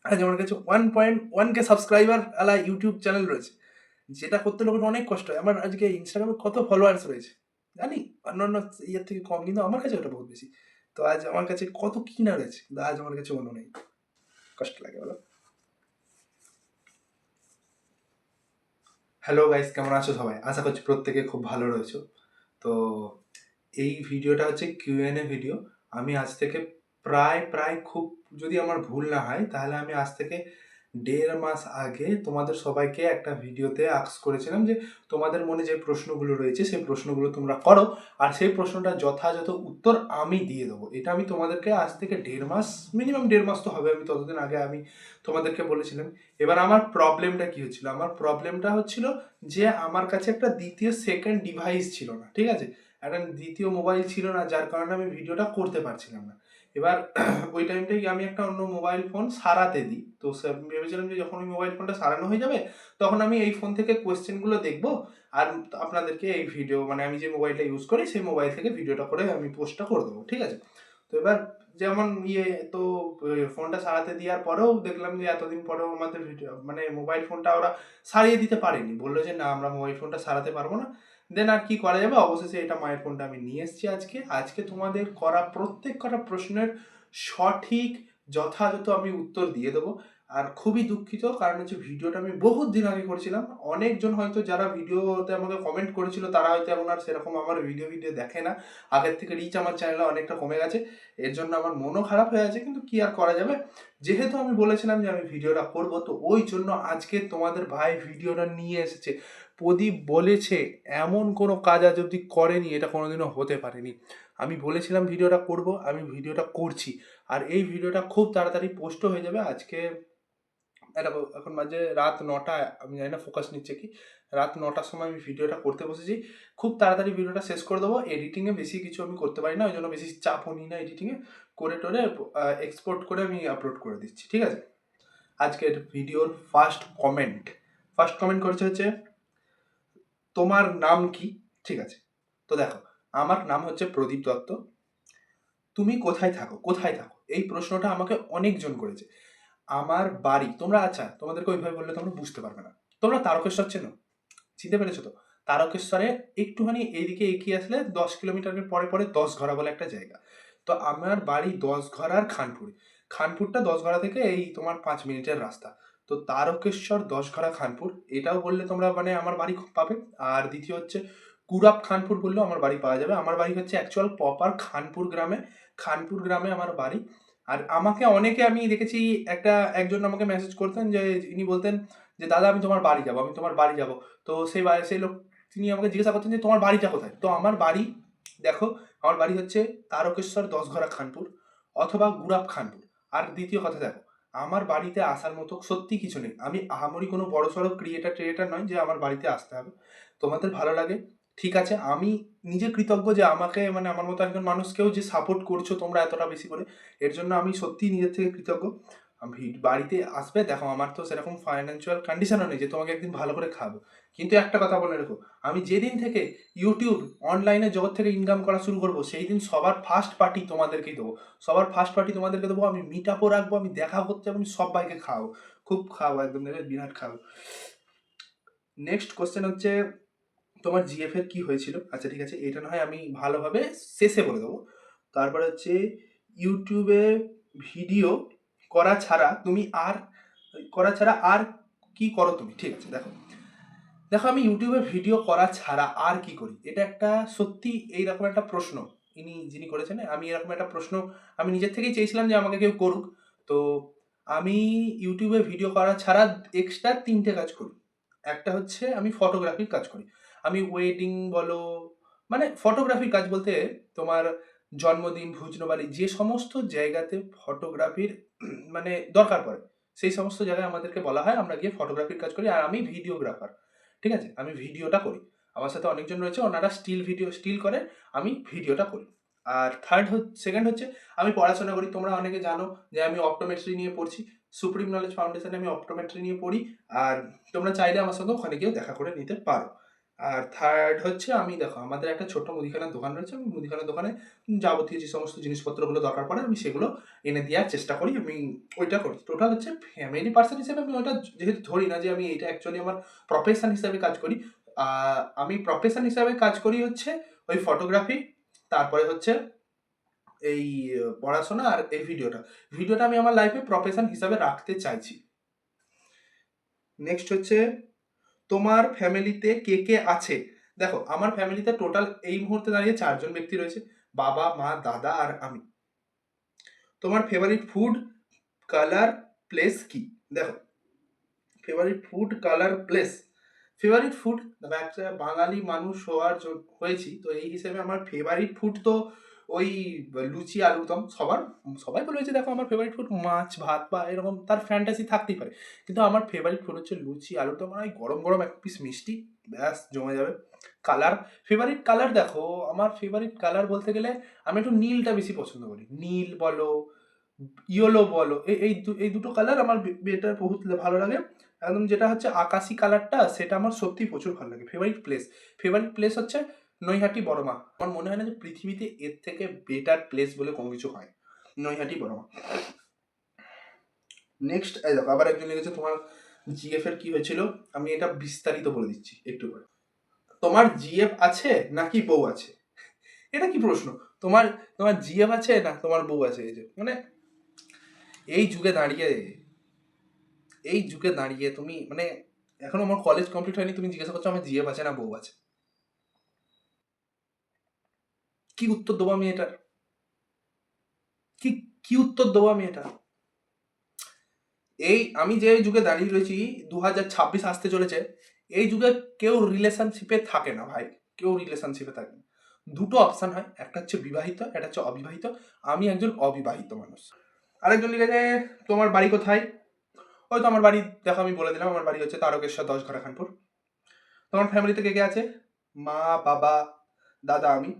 আজ আমার কাছে 1.1K সাবস্ক্রাইবার আলা ইউটিউব চ্যানেল রয়েছে, যেটা করতে লোকের অনেক কষ্ট হয়। আমার আজকে ইনস্টাগ্রামে কত ফলোয়ার্স রয়েছে জানি, অন্যান্য ইয়ের থেকে কম, কিন্তু আমার কাছে ওটা বহুত বেশি। তো আজ আমার কাছে কত কি না রয়েছে, কিন্তু আজ আমার কাছে মনে নেই। কষ্ট লাগে বলো। হ্যালো গাইস, কেমন আছো সবাই? আশা করছি প্রত্যেকে খুব ভালো রয়েছো। তো এই ভিডিওটা হচ্ছে কিউএনএ ভিডিও। আমি আজ থেকে প্রায় খুব, যদি আমার ভুল না হয় তাহলে আমি আজ থেকে 1.5 মাস আগে তোমাদের সবাইকে একটা ভিডিওতে আস্ক করেছিলাম যে তোমাদের মনে যে প্রশ্নগুলো রয়েছে সেই প্রশ্নগুলো তোমরা করো, আর সেই প্রশ্নটা যথাযথ উত্তর আমি দিয়ে দেবো। এটা আমি তোমাদেরকে আজ থেকে 1.5 মাস, মিনিমাম 1.5 মাস তো হবে, আমি ততদিন আগে আমি তোমাদেরকে বলেছিলাম। এবার আমার প্রবলেমটা কি হচ্ছিল? আমার প্রবলেমটা হচ্ছিল যে আমার কাছে একটা দ্বিতীয় সেকেন্ড ডিভাইস ছিল না, ঠিক আছে? একটা দ্বিতীয় মোবাইল ছিল না, যার কারণে আমি ভিডিওটা করতে পারছিলাম না। এবার ওই টাইমটাই আমি একটা অন্য মোবাইল ফোন সারাতে দিই। তো ভেবেছিলাম যে যখন ওই মোবাইল ফোনটা সারানো হয়ে যাবে তখন আমি এই ফোন থেকে কোয়েশ্চেনগুলো দেখবো, আর আপনাদেরকে এই ভিডিও, মানে আমি যে মোবাইলটা ইউজ করি সেই মোবাইল থেকে ভিডিওটা করে আমি পোস্টটা করে দেবো, ঠিক আছে? তো এবার যেমন তো ফোনটা সারাতে দেওয়ার পরেও দেখলাম যে এতদিন পরেও আমাদের ভিডিও, মানে মোবাইল ফোনটা ওরা সারিয়ে দিতে পারেনি, বললো যে না, আমরা মোবাইল ফোনটা সারাতে পারবো না। দেন আর কি করা যাবে, অবশেষে এটা মায়ের ফোনটা আমি নিয়ে এসেছি আজকে। আজকে তোমাদের করা প্রত্যেক কটা প্রশ্নের সঠিক যথাযথ আমি উত্তর দিয়ে দেবো। আর খুবই দুঃখিত, কারণ হচ্ছে ভিডিওটা আমি বহুত দিন আগে করেছিলাম। অনেকজন হয়তো যারা ভিডিওতে আমাকে কমেন্ট করেছিল তারা হয়তো এখন আর সেরকম আমার ভিডিও দেখে না। আগের থেকে রিচ আমার চ্যানেলে অনেকটা কমে গেছে, এর জন্য আমার মনও খারাপ হয়ে আছে, কিন্তু কি আর করা যাবে। যেহেতু আমি বলেছিলাম যে আমি ভিডিওটা করব, তো ওই জন্য আজকে তোমাদের ভাই ভিডিওটা নিয়ে এসেছে। প্রদীপ বলেছে এমন কোনো কাজ আজ অব্দি করেনি, এটা কোনোদিনও হতে পারেনি। আমি বলেছিলাম ভিডিওটা করব, আমি ভিডিওটা করছি। আর এই ভিডিওটা খুব তাড়াতাড়ি পোস্টও হয়ে যাবে। আজকে এটা এখন বাজে রাত 9টা, আমি জানি না ফোকাস নিচ্ছে কি। রাত 9টার সময় আমি ভিডিওটা করতে বসেছি। খুব তাড়াতাড়ি ভিডিওটা শেষ করে দেবো। এডিটিংয়ে বেশি কিছু আমি করতে পারি না, ওই জন্য বেশি চাপও নিই না এডিটিংয়ে। করে টোরে এক্সপোর্ট করে আমি আপলোড করে দিচ্ছি, ঠিক আছে? আজকের ভিডিওর ফার্স্ট কমেন্ট করেছে হচ্ছে, তোমার নাম কি? ঠিক আছে, তো দেখো, আমার নাম হচ্ছে প্রদীপ দত্ত। তুমি কোথায় থাকো এই প্রশ্নটা আমাকে অনেকজন করেছে। আমার বাড়ি, তোমরা আচ্ছা তোমাদেরকে ওইভাবে বললে তোমরা বুঝতে পারবে না। তোমরা তারকেশ্বর চেনো? চিনতে পেরেছো তো? তারকেশ্বরে একটুখানি এইদিকে এগিয়ে আসলে 10 কিলোমিটারের পরে পরে 10ঘরা বলে একটা জায়গা। তো আমার বাড়ি 10ঘরার খানপুরে। খানপুরটা 10ঘরা থেকে এই তোমার 5 মিনিটের রাস্তা। তো তারকেশ্বর 10ঘরা খানপুর, এটাও বললে তোমরা মানে আমার বাড়ি পাবে। আর দ্বিতীয় হচ্ছে কুরাপ খানপুর বললেও আমার বাড়ি পাওয়া যাবে। আমার বাড়ি হচ্ছে অ্যাকচুয়াল প্রপার খানপুর গ্রামে আমার বাড়ি। আর আমাকে অনেকে আমি দেখেছি, একজন আমাকে মেসেজ করতেন, যে ইনি বলতেন যে দাদা আমি তোমার বাড়ি যাবো, আমি তোমার বাড়ি যাবো। তো সেই লোক, তিনি আমাকে জিজ্ঞাসা করতেন যে তোমার বাড়িটা কোথায়। তো আমার বাড়ি, দেখো, আমার বাড়ি হচ্ছে তারকেশ্বর 10ঘরা খানপুর অথবা গুরাপ খানপুর। আর দ্বিতীয় কথা দেখো, আমার বাড়িতে আসার মতো সত্যি কিছু নেই। আমি আহামরি কোনো বড় সড়ো ক্রিয়েটার নয় যে আমার বাড়িতে আসতে হবে। তোমাদের ভালো লাগে, ঠিক আছে। আমি নিজে কৃতজ্ঞ যে আমাকে, মানে আমার মতো একজন মানুষকেও যে সাপোর্ট করছো তোমরা এতটা বেশি করে, এর জন্য আমি সত্যি নিজের থেকে কৃতজ্ঞ। আমি বাড়িতে আসবে, দেখো আমার তো সেরকম ফাইন্যান্সিয়াল কন্ডিশনও নেই যে তোমাকে একদিন ভালো করে খাবো। কিন্তু একটা কথা বলে রেখো, আমি যেদিন থেকে ইউটিউব অনলাইনে জগৎ থেকে ইনকাম করা শুরু করবো, সেই দিন সবার ফার্স্ট পার্টি তোমাদেরকেই দেবো। সবার ফার্স্ট পার্টি তোমাদেরকে দেবো। আমি মিট আপও রাখবো, আমি দেখা করতে যাবো, আমি সবাইকে খাওয়াবো, খুব খাওয়াবো, একদম দেখবে বিরাট খাওয়াবো। নেক্সট কোশ্চেন হচ্ছে, তোমার জিএফ এর কি হয়েছিল? আচ্ছা ঠিক আছে, এটা না হয় আমি ভালোভাবে শেষে বলে দেবো। তারপরে হচ্ছে, ইউটিউবে ভিডিও করা ছাড়া তুমি আর কি করো তুমি? ঠিক আছে, দেখো দেখো আমি ইউটিউবে ভিডিও করা ছাড়া আর কি করি, এটা একটা সত্যি এইরকম একটা প্রশ্ন যিনি করেছেন, আমি এরকম একটা প্রশ্ন আমি নিজের থেকেই চেয়েছিলাম যে আমাকে কেউ করুক। তো আমি ইউটিউবে ভিডিও করা ছাড়া এক্সট্রা 3টে কাজ করি। একটা হচ্ছে আমি ফটোগ্রাফির কাজ করি। আমি ওয়েডিং বলো, মানে ফটোগ্রাফির কাজ বলতে তোমার জন্মদিন, ভুজনবাড়ি, যে সমস্ত জায়গাতে ফটোগ্রাফির মানে দরকার পড়ে, সেই সমস্ত জায়গায় আমাদেরকে বলা হয়, আমরা গিয়ে ফটোগ্রাফির কাজ করি। আর আমি ভিডিওগ্রাফার, ঠিক আছে, আমি ভিডিওটা করি। আমার সাথে অনেকজন রয়েছে, ওনারা স্টিল করে, আমি ভিডিওটা করি। আর সেকেন্ড হচ্ছে, আমি পড়াশোনা করি। তোমরা অনেকে জানো যে আমি অপটোমেট্রি নিয়ে পড়ছি, সুপ্রিম নলেজ ফাউন্ডেশনে আমি অপটোমেট্রি নিয়ে পড়ি। আর তোমরা চাইলে আমার সঙ্গে ওখানে গিয়েও দেখা করে নিতে পারো। আর থার্ড হচ্ছে আমি দেখো আমাদের একটা ছোট্ট মুদিখানার দোকান রয়েছে, আমি মুদিখানার দোকানে যাবতীয় যে সমস্ত জিনিসপত্রগুলো দরকার পড়ে আমি সেগুলো এনে দেওয়ার চেষ্টা করি, আমি ওইটা করি। টোটাল হচ্ছে ফ্যামিলি পার্সন হিসেবে আমি ওইটা যেহেতু ধরি না যে আমি এটা অ্যাকচুয়ালি আমার প্রফেশন হিসাবে কাজ করি, আমি প্রফেশন হিসাবে কাজ করি হচ্ছে ওই ফটোগ্রাফি, তারপরে হচ্ছে এই পড়াশোনা আর এই ভিডিওটা আমি আমার লাইফে প্রফেশন হিসাবে রাখতে চাইছি। নেক্সট হচ্ছে তোমার ফ্যামিলিতে কে কে আছে? দেখো আমার ফ্যামিলিতে টোটাল এই মুহূর্তে দাঁড়িয়ে 4 জন ব্যক্তি রয়েছে, বাবা, মা, দাদা আর আমি। তোমার ফেভারিট ফুড, কালার, প্লেস কি? দেখো favourite food, colour, place. Favourite food, একটা বাঙালি মানুষ হয়েছি তো এই হিসেবে আমার ফেভারিট ফুড তো ওই লুচি আলুর দম। সবাই বলে যে দেখো আমার ফেভারিট ফুড মাছ ভাত বা এরকম তার ফ্যান্টাসি থাকতেই পারে, কিন্তু আমার ফেভারিট ফুড হচ্ছে লুচি আলুর দম আর ওই গরম গরম এক পিস মিষ্টি, ব্যাস জমে যাবে। কালার, ফেভারিট কালার দেখো আমার ফেভারিট কালার বলতে গেলে আমি একটু নীলটা বেশি পছন্দ করি। নীল বলো, ইয়েলো বলো, এই দুটো কালার আমার বেটার বহুত ভালো লাগে। একদম যেটা হচ্ছে আকাশি কালারটা সেটা আমার সত্যি প্রচুর ভালো লাগে। ফেভারিট প্লেস হচ্ছে নৈহাটি বড়মা। আমার মনে হয় না যে পৃথিবীতে এর থেকে বেটার প্লেস বলে কোনো কিছু হয়। নৈহাটি বড়মা। নেক্সট এই দেখো আবার একজন লিখেছে তোমার জিএফ এর কি হয়েছিল, আমি এটা বিস্তারিত বলে দিচ্ছি একটু করে। তোমার জিএফ আছে নাকি বউ আছে? এটা কি প্রশ্ন? তোমার তোমার জিএফ আছে না তোমার বউ আছে? এই যে মানে এই যুগে দাঁড়িয়ে তুমি মানে এখনো আমার কলেজ কমপ্লিট হয়নি, তুমি জিজ্ঞাসা করছো আমার জিএফ আছে না বউ আছে? কি উত্তর দেবো আমি এটার? কি কি উত্তর দেবো আমি এটা? এই আমি যে যুগে দাঁড়িয়ে রয়েছি 2026 আসতে চলেছে, এই যুগে কেউ রিলেশনশিপে থাকে না ভাই, কেউ রিলেশনশিপে থাকে না। দুটো অপশন হয়, একটা হচ্ছে বিবাহিত, একটা হচ্ছে অবিবাহিত। আমি একজন অবিবাহিত মানুষ। আরেকজন লিখেছে তোমার বাড়ি কোথায়? হয়তো আমার বাড়ি দেখো আমি বলে দিলাম, আমার বাড়ি হচ্ছে তারকেশ্বর 10 ঘরা খানপুর। তোমার ফ্যামিলিতে কে কে আছে? মা, বাবা, দাদা, আমি।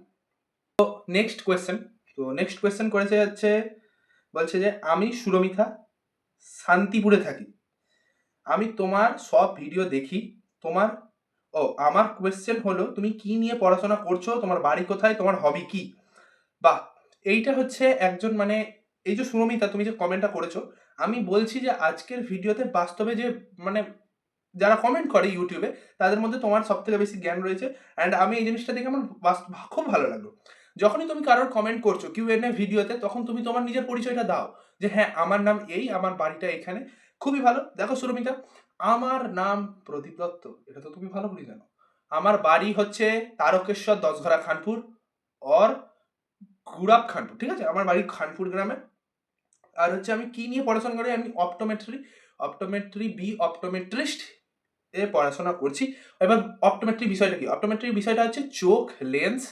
নেক্সট কোয়েশ্চেন করেছে হচ্ছে, বলছে যে আমি সুরমিথা, শান্তিপুরে থাকি, আমি তোমার সব ভিডিও দেখি। তোমার আমার কোয়েশ্চেন হলো তুমি কি নিয়ে পড়াশোনা করছো, তোমার বাড়ি কোথায়, তোমার হবি কি? বাহ, এইটা হচ্ছে একজন মানে এই যে সুরমিতা তুমি যে কমেন্টটা করেছো, আমি বলছি যে আজকের ভিডিওতে বাস্তবে যে মানে যারা কমেন্ট করে ইউটিউবে তাদের মধ্যে তোমার সব থেকে বেশি জ্ঞান রয়েছে। অ্যান্ড আমি এই জিনিসটা দেখে আমার খুব ভালো লাগলো। যখনই তুমি কারোর কমেন্ট করছো কিউএনএ ভিডিওতে, তখন তুমি তোমার নিজের পরিচয়টা দাও যে হ্যাঁ আমার নাম এই, আমার বাড়িটা এখানে। খুবই ভালো। দেখো সুরমিতা, আমার নাম প্রদীপ দত্ত, এটা তো তুমি ভালো করে জানো। আমার বাড়ি হচ্ছে তারকেশ্বর 10 ঘরা খানপুর অর গুড়াপ খানপুর, ঠিক আছে? আমার বাড়ি খানপুর গ্রামে। আর হচ্ছে আমি কি নিয়ে পড়াশোনা করি, আমি অপটোমেট্রিস্ট এ পড়াশোনা করছি। এবার অপটোমেট্রি বিষয়টা কি? অপটোমেট্রি বিষয়টা হচ্ছে চোখ, লেন্স,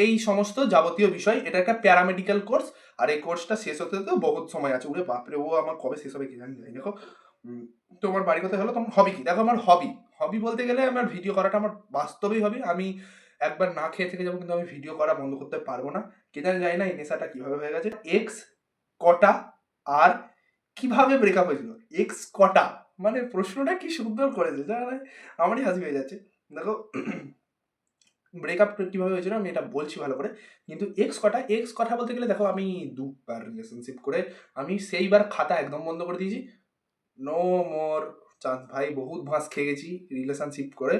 এই সমস্ত যাবতীয় বিষয়। এটা একটা প্যারামেডিক্যাল কোর্স। আর এই কোর্সটা শেষ হতে তো বহুত সময় আছে। ওরে বাপরে, ও আমার কবে শেষ হবে কি জানি না। দেখো তোমার বাড়ি কোথায় হলো, তোমার হবি কি? দেখো আমার হবি বলতে গেলে আমার ভিডিও করাটা আমার বাস্তবেই হবি। আমি একবার না খেয়ে থেকে যাবো, কিন্তু আমি ভিডিও করা বন্ধ করতে পারবো না। কে জানি যায় না এই নেশাটা কিভাবে হয়ে গেছে। এক্স কটা আর কিভাবে ব্রেকআপ হয়েছিল? এক্স কটা মানে প্রশ্নটা কি সুন্দর করেছে, জানা আমারই হাসি হয়ে যাচ্ছে। দেখো ব্রেকআপ কিভাবে হয়েছিল আমি এটা বলছি ভালো করে, কিন্তু এক্স কথা বলতে গেলে দেখো আমি 2বার রিলেশনশিপ করে আমি সেইবার খাতা একদম বন্ধ করে দিয়েছি। নো মোর চান্স ভাই, বহুত ভাঁজ খেয়ে গেছি রিলেশনশিপ করে।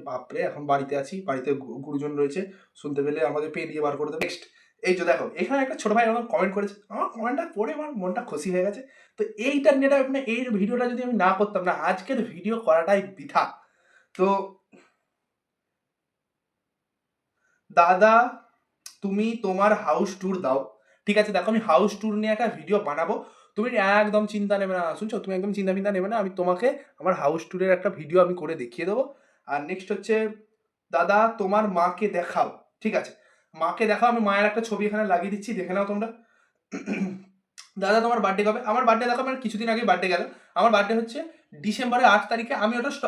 বাপরে, এখন বাড়িতে আছি, বাড়িতে গুরুজন রয়েছে, শুনতে পেলে আমাকে পে দিয়ে বার করে দেবে। নেক্সট এই যে দেখো এখানে একটা ছোট ভাই আমার কমেন্ট করেছে, আমার কমেন্টটা পড়ে আমার মনটা খুশি হয়ে গেছে। তো এইটা নিয়ে মানে এই ভিডিওটা যদি আমি না করতাম না, আজকের ভিডিও করাটাই বৃথা। তো দাদা তুমি তোমার হাউস ট্যুর দাও। ঠিক আছে, দেখো আমি হাউস ট্যুর নিয়ে একটা ভিডিও বানাবো, তুমি একদম চিন্তা নেবে না। শুনছো, তুমি একদম চিন্তা নেবে না, আমি তোমাকে আমার হাউস ট্যুরের একটা ভিডিও আমি করে দেখিয়ে দেবো। আর নেক্সট হচ্ছে দাদা তোমার মাকে দেখাও। ঠিক আছে, মাকে দেখাও, আমি মায়ের একটা ছবি এখানে লাগিয়ে দিচ্ছি, দেখে নাও তোমরা। দাদা তোমার বার্থডে কবে? আমার বার্থডে দেখো আমার কিছুদিন আগে বার্থডে গেল। আমার বার্থডে হচ্ছে ডিসেম্বরের 8 তারিখে।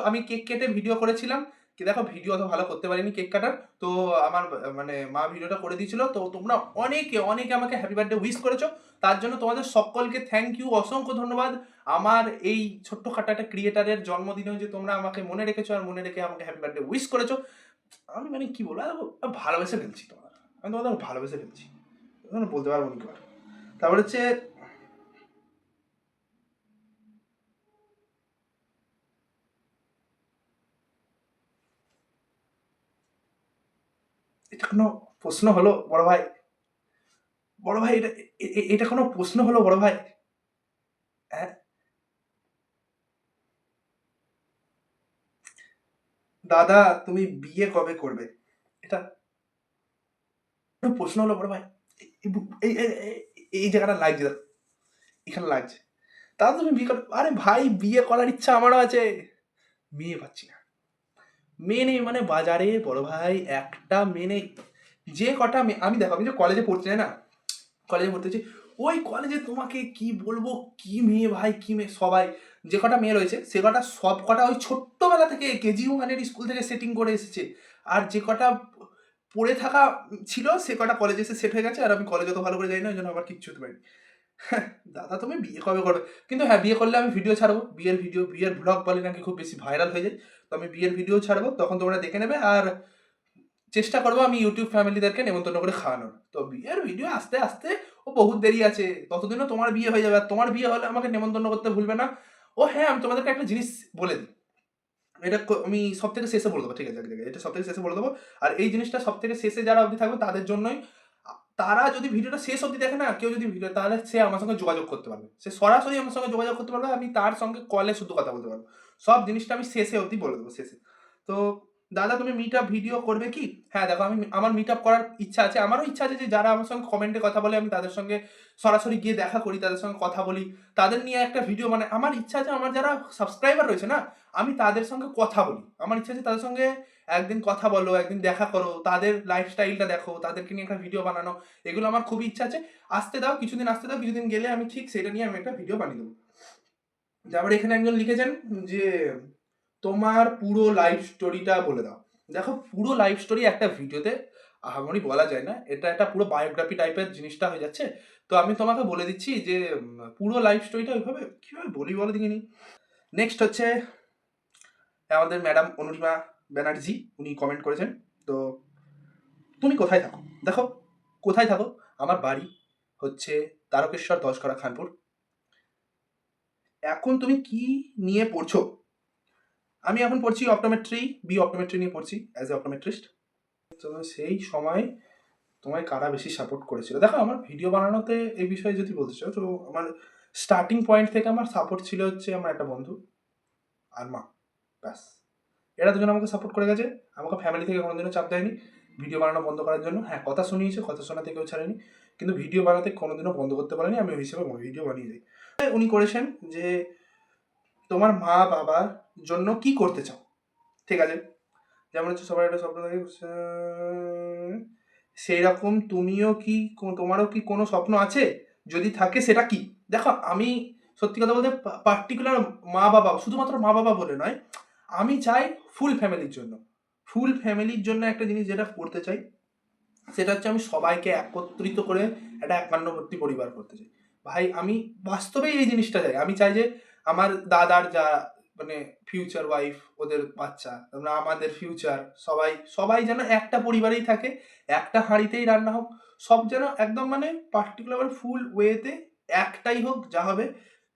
আমি কেক কেটে ভিডিও করেছিলাম কি দেখো ভিডিও অত ভালো করতে পারিনি কেক কাটার, তো আমার মানে মা ভিডিওটা করে দিয়েছিল। তো তোমরা অনেকে অনেকে আমাকে হ্যাপি বার্থডে উইশ করেছো, তার জন্য তোমাদের সকলকে থ্যাংক ইউ, অসংখ্য ধন্যবাদ। আমার এই ছোট্টখাটো একটা ক্রিয়েটারের জন্মদিনেও যে তোমরা আমাকে মনে রেখেছো আর মনে রেখে আমাকে হ্যাপি বার্থডে উইশ করেছো, আমি মানে কি বলবো, ভালোবেসে ফেলছি তোমার, আমি তোমাদের ভালোবেসে ফেলছি, বলতে পারবো না কি আর। তারপর হচ্ছে এটা কোনো প্রশ্ন হলো বড় ভাই? বড় ভাই এটা এটা কোনো প্রশ্ন হলো বড় ভাই? হ্যাঁ, দাদা তুমি বিয়ে কবে করবে? এটা কোনো প্রশ্ন হলো বড় ভাই? এই এই এই- এই জায়গাটা লাগছে দাদা, এখানে লাগছে। দাদা তুমি বিয়ে আরে ভাই বিয়ে করার ইচ্ছা আমারও আছে, মেয়ে পাচ্ছি না। মেয়ে নেই মানে বাজারে বড় ভাই একটা মেয়ে নেই। যে কটা মেয়ে আমি দেখো, আমি যে কলেজে পড়ছি না, কলেজে পড়তেছি, ওই কলেজে তোমাকে কি বলবো, কি মেয়ে ভাই কি মেয়ে, সবাই যে কটা মেয়ে রয়েছে সে কটা সব কটা ওই ছোট্টবেলা থেকে কেজি ওয়ানের স্কুল থেকে সেটিং করে এসেছে। আর যে কটা পড়ে থাকা ছিল সে কটা কলেজে এসে সেট হয়ে গেছে, আর আমি কলেজ অত ভালো করে যাই না, ওই জন্য আমার কিচ্ছু হতে পারিনি। দাদা তুমি বিয়ে কবে করবে? কিন্তু হ্যাঁ, বিয়ে করলে আমি ভিডিও ছাড়বো, বিয়ের ভিডিও, বিয়ের ব্লগ বলে নাকি খুব বেশি ভাইরাল হয়ে যায়, তো আমি বিয়ের ভিডিও ছাড়বো, তখন তোমরা দেখে নেবে। আর চেষ্টা করবো আমি ইউটিউব ফ্যামিলিদেরকে নেমন্তন্ন করে খাওয়ানোর। তো বিয়ের ভিডিও আস্তে আস্তে, ও বহুত দেরি আছে, ততদিনও তোমার বিয়ে হয়ে যাবে, আর তোমার বিয়ে হলে আমাকে নেমন্তন্ন করতে ভুলবে না। ও হ্যাঁ, আমি তোমাদেরকে একটা জিনিস বলে দিই, এটা আমি সব থেকে শেষে বলে দেবো, ঠিক আছে? এটা সব থেকে শেষে বলে দেবো। আর এই জিনিসটা সব থেকে শেষে যারা অবধি থাকবে তাদের জন্যই, তারা যদি ভিডিওটা শেষ অবধি দেখে না কেউ যদি ভিডিও, তাহলে সে আমার সঙ্গে যোগাযোগ করতে পারবে, সে সরাসরি আমার সঙ্গে যোগাযোগ করতে পারবে, আমি তার সঙ্গে কলে শুধু কথা বলতে পারবো। সব জিনিসটা আমি শেষে অবধি বলে দেবো, শেষে। তো দাদা তুমি মিট আপ ভিডিও করবে কি? হ্যাঁ দেখো, আমি আমার মিট আপ করার ইচ্ছা আছে, আমারও ইচ্ছা আছে যে যারা আমার সঙ্গে কমেন্টে কথা বলে আমি তাদের সঙ্গে সরাসরি গিয়ে দেখা করি, তাদের সঙ্গে কথা বলি, তাদের নিয়ে একটা ভিডিও, মানে আমার ইচ্ছা আছে আমার যারা সাবস্ক্রাইবার রয়েছে না, আমি তাদের সঙ্গে কথা বলি, আমার ইচ্ছা আছে তাদের সঙ্গে একদিন কথা বলো, একদিন দেখা করো, তাদের লাইফস্টাইলটা দেখো, তাদেরকে নিয়ে একটা ভিডিও বানানো, এগুলো আমার খুবই ইচ্ছা আছে। আসতে দাও কিছুদিন, আসতে দাও কিছুদিন, গেলে আমি ঠিক সেটা নিয়ে আমি একটা ভিডিও বানিয়ে দেবো। তারপর এখানে একজন লিখেছেন যে তোমার পুরো লাইফ স্টোরিটা বলে দাও। দেখো পুরো লাইফ স্টোরি একটা ভিডিওতে আহামরি বলা যায় না, এটা একটা পুরো বায়োগ্রাফি টাইপের জিনিসটা হয়ে যাচ্ছে। তো আমি তোমাকে বলে দিচ্ছি যে পুরো লাইফ স্টোরিটা ওইভাবে কিভাবে বলি বলো দেখিনি। নেক্সট হচ্ছে আমাদের ম্যাডাম অনুরিমা ব্যানার্জি, উনি কমেন্ট করেছেন। তো তুমি কোথায় থাকো? দেখো কোথায় থাকো, আমার বাড়ি হচ্ছে তারকেশ্বর, দশঘরা, খানপুর। এখন তুমি কি নিয়ে পড়ছো? আমি এখন পড়ছি অপটোমেট্রি, বি অপটোমেট্রি নিয়ে পড়ছি অ্যাজ এ অপটোমেট্রিস্ট। তো সেই সময় তোমায় কারা বেশি সাপোর্ট করেছিল? দেখো আমার ভিডিও বানানোতে এই বিষয়ে যদি বলতে চাও, তো আমার স্টার্টিং পয়েন্ট থেকে আমার সাপোর্ট ছিল হচ্ছে আমার একটা বন্ধু আর মা, ব্যাস। এরা দুজন আমাকে সাপোর্ট করে গেছে, আমাকে ফ্যামিলি থেকে কোনোদিনও চাপ দেয়নি ভিডিও বানানো বন্ধ করার জন্য। হ্যাঁ কথা শুনিয়েছে, কথা শোনা থেকেও ছাড়েনি, কিন্তু ভিডিও বানাতে কোনোদিনও বন্ধ করতে পারেনি, আমি ওই হিসেবে ভিডিও বানিয়ে যাই। উনি করেছেন যে তোমার মা বাবার জন্য কি করতে চাও? ঠিক আছে, যেমন হচ্ছে সবার একটা স্বপ্ন থাকে, সেই রকম তুমিও কি, তোমারও কি কোনো স্বপ্ন আছে? যদি থাকে সেটা কি? দেখো আমি সত্যি কথা বলতে পার্টিকুলার মা বাবা, শুধুমাত্র মা বাবা বলে নয়, আমি চাই ফুল ফ্যামিলির জন্য, ফুল ফ্যামিলির জন্য একটা জিনিস যেটা করতে চাই সেটা হচ্ছে আমি সবাইকে একত্রিত করে একটা একান্নবর্তী পরিবার করতে চাই। ভাই আমি বাস্তবেই এই জিনিসটা চাই, আমি চাই যে আমার দাদার যা মানে ফিউচার ওয়াইফ, ওদের বাচ্চা, তারপরে আমাদের ফিউচার, সবাই সবাই যেন একটা পরিবারেই থাকে, একটা হাঁড়িতেই রান্না হোক, সব যেন একদম মানে পার্টিকুলার ফুল ওয়েতে একটাই হোক, যা হবে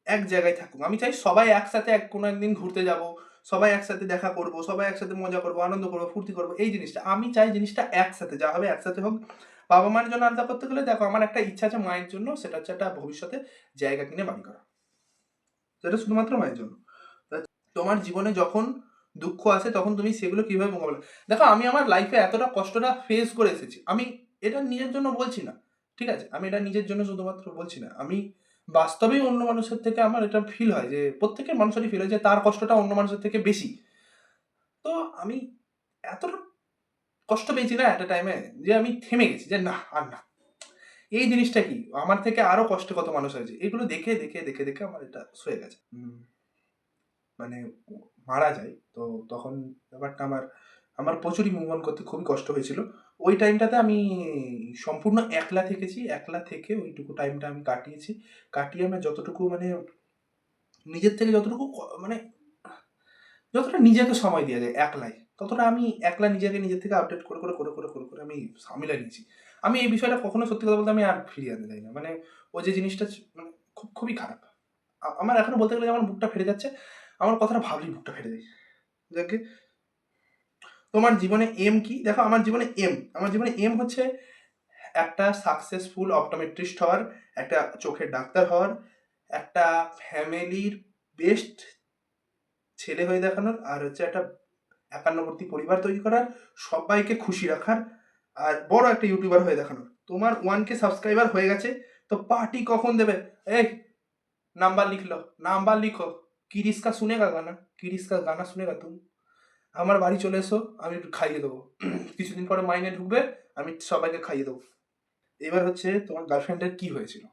এক জায়গায় থাকুক। আমি চাই সবাই একসাথে কোনো একদিন ঘুরতে যাব, সবাই একসাথে দেখা করব, সবাই একসাথে মজা করব, আনন্দ করব, ফুর্তি করব, এই জিনিসটা আমি চাই, জিনিসটা একসাথে যা হবে একসাথে হোক। বাবা মায়ের জন্য আলাদা করতে গেলে দেখো আমার একটা ইচ্ছা আছে মায়ের জন্য, সেটা হচ্ছে একটা ভবিষ্যতে জায়গা কিনে বাড়ি করা, সেটা শুধুমাত্র মায়ের জন্য। তোমার জীবনে যখন দুঃখ আসে তখন তুমি সেগুলো কিভাবে মোকাবেলা, দেখো আমি আমার লাইফে এতটা কষ্টটা ফেস করে এসেছি, আমি এটা নিজের জন্য বলছি না, ঠিক আছে? আমি এটা নিজের জন্য শুধুমাত্র বলছি না, আমি বাস্তবেই অন্য মানুষের থেকে আমার এটা ফিল হয় যে প্রত্যেকের মানুষেরই ফিল হয় যে তার কষ্টটা অন্য মানুষের থেকে বেশি। তো আমি এতটা কষ্ট পেয়েছি না একটা টাইমে, যে আমি থেমে গেছি যে না আর না, এই জিনিসটা কি, আমার থেকে আরো কষ্টে কত মানুষ হয়েছে, এগুলো দেখে দেখে দেখে দেখে আমার এটা সয়ে গেছে। মানে মারা যায়, তো তখন ব্যাপারটা আমার আমার প্রচুরই মুভ অন করতে খুবই কষ্ট হয়েছিল। ওই টাইমটাতে আমি সম্পূর্ণ একলা থেকেছি, একলা থেকে ওইটুকু টাইমটা আমি কাটিয়েছি। কাটিয়ে আমি যতটুকু মানে নিজের থেকে যতটুকু মানে যতটা নিজেকে সময় দেওয়া যায় একলাই, ততটা আমি একলা নিজেকে নিজের থেকে আপডেট করে আমি সামলে নিয়েছি। আমি এই বিষয়টা কখনো সত্যি কথা বলতে আমি আর ফিরিয়ে আনতে চাই না। মানে ওই যে জিনিসটা মানে খুবই খারাপ। আমার এখনো বলতে গেলে যে আমার বুকটা ফেটে যাচ্ছে। আমার কথাটা ভাবলেই বুকটা ফেটে যায়। যাকে তোমার জীবনে এম কি? দেখো আমার জীবনে এম হচ্ছে একটা সাকসেসফুল অপটোমেট্রিস্ট হওয়ার, একটা চোখের ডাক্তার হওয়ার, একটা ফ্যামিলির বেস্ট ছেলে হয়ে দেখানোর, আর হচ্ছে একটা একান্নবর্তী পরিবার তৈরি করার, সবাইকে খুশি রাখার, আর বড় একটা ইউটিউবার হয়ে দেখানোর। তোমার 1K সাবস্ক্রাইবার হয়ে গেছে, তো পার্টি কখন দেবে? এই নাম্বার লিখ লো, নাম্বার লিখো। কিরিস কা শুনেগা গানা, কিরিস কা গানা শুনেগা তুমি? আমার বাড়ি চলে এসো, আমি একটু খাইয়ে দেবো। কিছুদিন পরে মাইনে ঢুকবে, আমি সবাইকে খাইয়ে দেবো। এবার হচ্ছে তোমার গার্লফ্রেন্ডের কি হয়েছিল?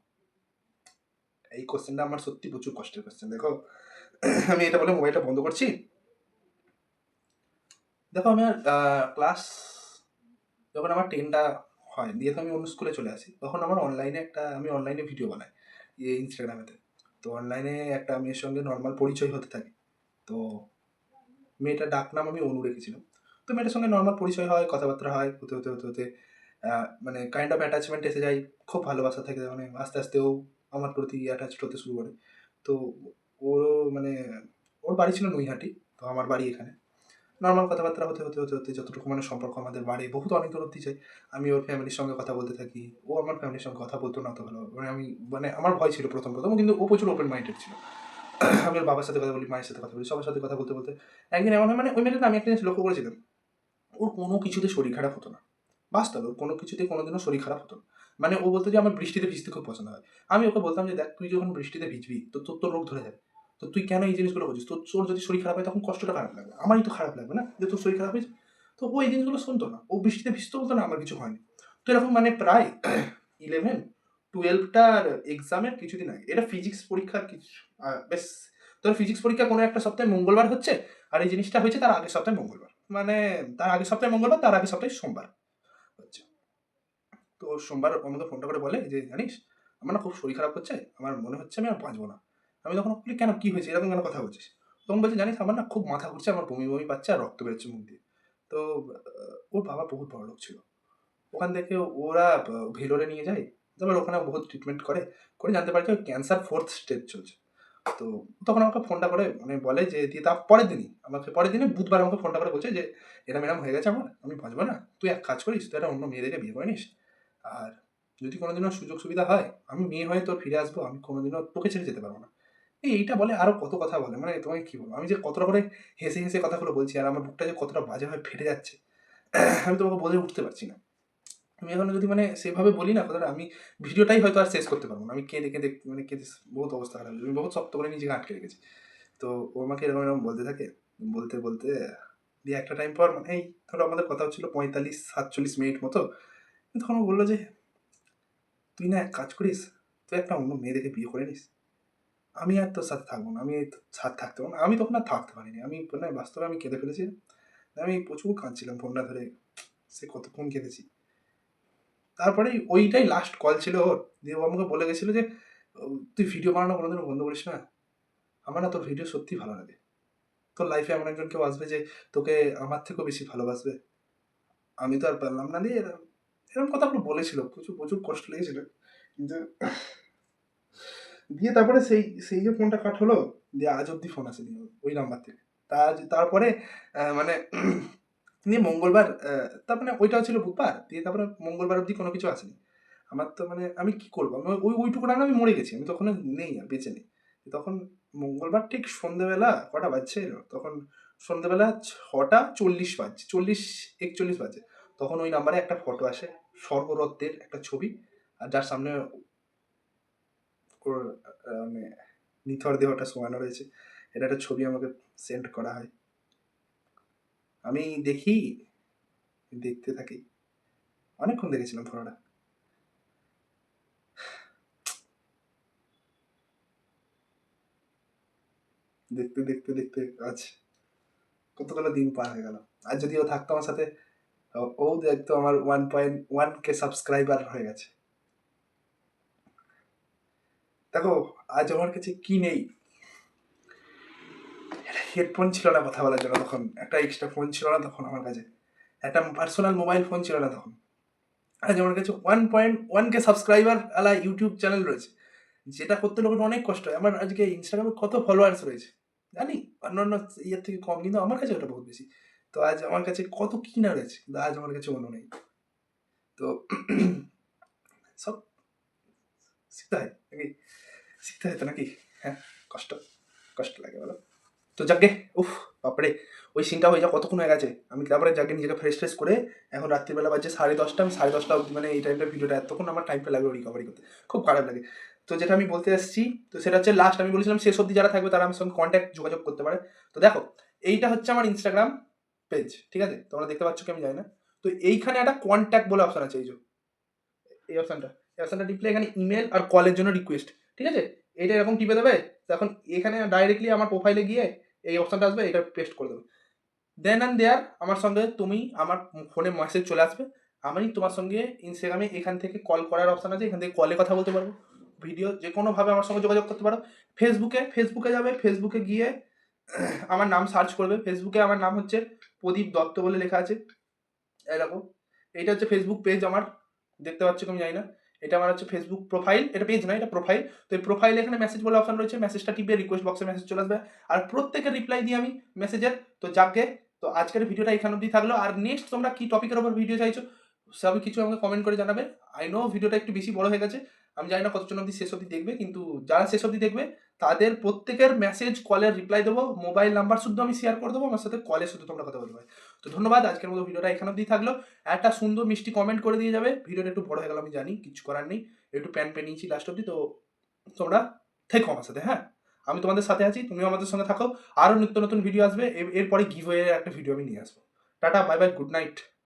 এই কোশ্চেনটা আমার সত্যি প্রচুর কষ্টের কোশ্চেন। দেখো আমি এটা বলে মোবাইলটা বন্ধ করছি। দেখো আমার ক্লাস যখন আমার 10টা হয় দিয়ে তো আমি অন্য স্কুলে চলে আসি, তখন আমার আমি অনলাইনে ভিডিও বানাই ইনস্টাগ্রামেতে। তো অনলাইনে একটা মেয়ের সঙ্গে নর্মাল পরিচয় হতে থাকে। তো মেয়েটার ডাক নাম আমি অনু রেখেছিলাম। তো মেয়েটার সঙ্গে নর্মাল পরিচয় হয়, কথাবার্তা হয়, হতে মানে কাইন্ড অফ অ্যাটাচমেন্ট এসে যায়। খুব ভালোবাসা থেকে মানে আস্তে আস্তে ও আমার প্রতি অ্যাটাচড হতে শুরু করে। তো ওরও মানে ওর বাড়ি ছিল নৈহাটি, তো আমার বাড়ি এখানে। নর্মাল কথাবার্তা হতে যতটুকু মানে সম্পর্ক আমাদের বাড়ে, বহুত অনেক দূর অব্দি যায়। আমি ওর ফ্যামিলির সঙ্গে কথা বলতে থাকি, ও আমার ফ্যামিলির সঙ্গে কথা বলতো না অত ভালো। মানে আমার ভয় ছিল প্রথম কিন্তু ও প্রচুর ওপেন মাইন্ডেড ছিল। আমি ওর বাবার সাথে কথা বলি, মায়ের সাথে কথা বলি, সবার সাথে কথা বলতে বলতে একদিন এমন হয়, মানে ওই মেয়েটা আমি একটা জিনিস লক্ষ্য করেছিলাম, ওর কোনো কিছুতে শরীর খারাপ হতো না। বাস্তবে ওর কোনো কিছুতে কোনোদিনও শরীর খারাপ হতো না। মানে ও বলতো যে আমার বৃষ্টিতে ভিজতে খুব পছন্দ হয়। আমি ওকে বলতাম যে দেখ, তুই যখন বৃষ্টিতে ভিজবি তো তোর রোগ ধরে যাবে। তো তুই কেন এই জিনিসগুলো করছিস? তোর যদি শরীর খারাপ হয় তখন কষ্টটা খারাপ লাগবে, আমারই তো খারাপ লাগবে না যে তোর শরীর খারাপ হয়েছে। তো ও এই জিনিসগুলো শুনতো না, ও বৃষ্টিতে ভিজতে বলতো না আমার কিছু হয়নি। তো এরকম মানে প্রায় 11-12টার এক্সামের কিছুদিন আগে, এটা ফিজিক্স পরীক্ষার কিছু বেশ, তোর ফিজিক্স পরীক্ষা কোনো একটা সপ্তাহে মঙ্গলবার হচ্ছে, আর এই জিনিসটা হয়েছে তার আগের সপ্তাহে মঙ্গলবার, মানে তার আগের সপ্তাহে মঙ্গলবার, তার আগের সপ্তাহে সোমবার হচ্ছে। তো সোমবার আমাকে ফোনটা করে বলে যে জানিস আমার না খুব শরীর খারাপ হচ্ছে, আমার মনে হচ্ছে আমি আর বাঁচবো না। আমি তখন বলি কেন, কি হয়েছে, এরকম কেন কথা বলছিস? তখন বলছে জানিস আমার না খুব মাথা ঘুরছে, আমার বমি বমি পাচ্ছে আর রক্ত বেরোচ্ছে মুখ দিয়ে। তো ওর বাবা বহুত বড় লোক ছিল, ওখান থেকে ওরা ভেলোরে নিয়ে যায়, তারপর ওখানে বহুত ট্রিটমেন্ট করে করে জানতে পারছে ক্যান্সার 4th স্টেজ চলছে। তো তখন আমাকে ফোনটা করে মানে বলে যে দিয়ে তার পরের দিনে বুধবার আমাকে ফোনটা করে বলছে যে এরম এরম হয়ে গেছে, আমার আমি বাঁচবো না, তুই এক কাজ করিস, তুই একটা অন্য মেয়ে দেখে বিয়ে করে নিস, আর যদি কোনোদিনও সুযোগ সুবিধা হয় আমি মেয়ে হয়ে তোর ফিরে আসবো, আমি কোনোদিনও তোকে ছেড়ে যেতে পারবো না। এইটা বলে আরো কত কথা বলে, মানে তোমাকে কি বলবো, আমি যে কতটা করে হেসে হেসে কথাগুলো বলছি আর আমার বুকটা যে কতটা বাজেভাবে ফেটে যাচ্ছে আমি তোমাকে বলে উঠতে পারছি না। আমি এখন যদি মানে সেভাবে বলি না কথাটা, আমি ভিডিওটাই হয়তো আর শেষ করতে পারবো না। আমি কেঁদে কেঁদে মানে কেঁদে বহুত অবস্থা খারাপ, আমি বহুত শক্ত করে নিজেকে আটকে রেখেছি। তো ও আমাকে এরকম এরকম বলতে থাকে, বলতে বলতে দিয়ে একটা টাইম পর মানে এই ধরো আমাদের কথা হচ্ছিল 45-47 মিনিট মতো, তখন ও বললো যে তুই না এক কাজ করিস, তুই একটা অন্য মেয়ে দেখে বিয়ে করে নিস, আমি আর তোর সাথে থাকবো না, আমি তোর সাথে থাকতে পারবো না। আমি তখন আর থাকতে পারিনি, আমি মানে বাস্তবে আমি কেঁদে ফেলেছি। আমি প্রচুর কাঁদছিলাম ফোনটা ধরে, সে কতক্ষণ কেঁদেছি। তারপরে ওইটাই লাস্ট কল ছিল ওর, দিয়ে ও আমাকে বলে গেছিলো যে তুই ভিডিও বানানো কোনোদিনও বন্ধ করিস না, আমার না তোর ভিডিও সত্যি ভালো লাগে, তোর লাইফে এমন একজন কেউ আসবে যে তোকে আমার থেকেও বেশি ভালোবাসবে। আমি তো আর পারলাম না, দিয়ে এরকম এরকম কথাগুলো বলেছিল, প্রচুর প্রচুর কষ্ট লেগেছিল। কিন্তু দিয়ে তারপরে সেই সেই যে ফোনটা কাট হলো, দিয়ে আজ অব্দি ফোন আসেনি ওই নাম্বার থেকে। তারপরে মানে নিয়ে মঙ্গলবার, তার মানে ওইটাও ছিল বুধবার, দিয়ে তারপরে মঙ্গলবার অব্দি কোনো কিছু আসেনি। আমার তো মানে আমি কি করবো, আমি ওইটুকু টাইমে আমি মরে গেছি, আমি তখন আর নেই, আর বেঁচে নেই। তখন মঙ্গলবার ঠিক সন্ধ্যেবেলা কটা বাজছে, তখন সন্ধ্যেবেলা 6:40 বাজছে, 40-41 বাজে। তখন ওই নাম্বারে একটা ফটো আসে, স্বর্গরত্নের একটা ছবি, আর যার সামনে ওর মানে নিথর দেহটা শোয়ানো রয়েছে, এটা একটা ছবি আমাকে সেন্ড করা হয়। আমি দেখি, দেখতে থাকি, অনেকক্ষণ দেখেছিলাম ফটোটা। দেখতে দেখতে দেখতে আজ কতগুলো দিন পার হয়ে গেল। আর যদি ও থাকতো আমার সাথে, ও দেখতো আমার 1.1K সাবস্ক্রাইবার হয়ে গেছে। দেখো আজ আমার কাছে কি নেই, হেডফোন ছিল না কথা বলার জন্য, তখন একটা এক্সট্রা ফোন ছিল না, তখন আমার কাছে একটা পার্সোনাল মোবাইল ফোন ছিল না তখন। আজ আমার কাছে 1.1K সাবস্ক্রাইবার আলা ইউটিউব চ্যানেল রয়েছে, যেটা করতে লোকের অনেক কষ্ট হয়। আমার আজকে ইনস্টাগ্রামে কত ফলোয়ার্স রয়েছে জানি, অন্যান্য ইয়ের থেকে কম, কিন্তু আমার কাছে ওটা বহুত বেশি। তো আজ আমার কাছে কত কি না রয়েছে, কিন্তু আজ আমার কাছে মনে নেই। তো সব শিখতে হয় নাকি, শিখতে হয় তো নাকি। হ্যাঁ, কষ্ট কষ্ট লাগে বলো। তো যাকে, উফ বাপরে, ওই সিনটা হয়ে যা কতক্ষণ হয়ে গেছে। আমি তারপরে যাকে নিজেকে ফ্রেশ ট্রেশ করে এখন রাত্রিবেলা বাজছে 10:30, আমি 10:30 অবধি, মানে এই টাইমটা ভিডিওটা এতক্ষণ আমার টাইমটা লাগলো রিকভারি করতে, খুব খারাপ লাগে। তো যেটা আমি বলতে এসেছি, তো সেটা হচ্ছে লাস্ট আমি বলেছিলাম শেষ অবধি যারা থাকবে তারা আমার সঙ্গে কন্ট্যাক্ট যোগাযোগ করতে পারে। তো দেখো, এইটা হচ্ছে আমার ইনস্টাগ্রাম পেজ, ঠিক আছে, তোমরা দেখতে পাচ্ছ কি আমি জানি না। তো এইখানে একটা কন্ট্যাক্ট বলে অপশন আছে, এই অপশনটা, এই অপশনটা টিপলে এখানে ইমেল আর কলের জন্য রিকোয়েস্ট, ঠিক আছে, এটা এরকম টিপে দেবে। এখন এখানে ডাইরেক্টলি আমার প্রোফাইলে গিয়ে এই অপশনটা আসবে, এটা পেস্ট করে দেবে। দেন অ্যান্ড দেয়ার আমার সঙ্গে তুমি, আমার ফোনে মেসেজ চলে আসবে, আমি তোমার সঙ্গে ইনস্টাগ্রামে এখান থেকে কল করার অপশন আছে, এখান থেকে কলে কথা বলতে পারবো, ভিডিও যে কোনোভাবে আমার সঙ্গে যোগাযোগ করতে পারো। ফেসবুকে যাবে, ফেসবুকে গিয়ে আমার নাম সার্চ করবে, ফেসবুকে আমার নাম হচ্ছে প্রদীপ দত্ত বলে লেখা আছে, এরকম। এইটা হচ্ছে ফেসবুক পেজ আমার, দেখতে পাচ্ছ কি আমি জানি না। এটা আমার হচ্ছে ফেসবুক প্রোফাইল, এটা পেজ না, এটা প্রোফাইল। তো এই প্রোফাইলে এখানে মেসেজ বলে অপশন রয়েছে, মেসেজটা টিপে রিকোয়েস্ট বক্সে মেসেজ চলে আসবে, আর প্রত্যেকের রিপ্লাই দিই আমি মেসেজের। তো যাকে, তো আজকের ভিডিওটা এখান অবধি থাকলো। আর নেক্সট তোমরা কি টপিকের উপর ভিডিও চাইছো সবই কিছু আমাকে কমেন্ট করে জানাবে। আই নো ভিডিওটা একটু বেশি বড় হয়ে গেছে, আমি জানি না কতজন অবধি শেষ অবধি দেখবে, কিন্তু যারা শেষ অবধি দেখবে তাদের প্রত্যেকের মেসেজ কলের রিপ্লাই দেবো, মোবাইল নাম্বার শুধু আমি শেয়ার করে দেবো, আমার সাথে কলে শুধু তোমরা কথা বলবে। তো ধন্যবাদ, আজকের মতো ভিডিওটা এখান অবধি থাকলো। একটা সুন্দর মিষ্টি কমেন্ট করে দিয়ে যাবে। ভিডিওটা একটু বড় হয়ে গেল আমি জানি, কিছু করার নেই, একটু প্যান পেনিয়েছি লাস্ট অবধি। তো তোমরা থেকো আমার সাথে, হ্যাঁ, আমি তোমাদের সাথে আছি, তুমিও আমাদের সঙ্গে থাকো। আরও নিত্য নতুন ভিডিও আসবে, এরপরে গিভওয়ে একটা ভিডিও আমি নিয়ে আসবো। Tata, bye bye, good night.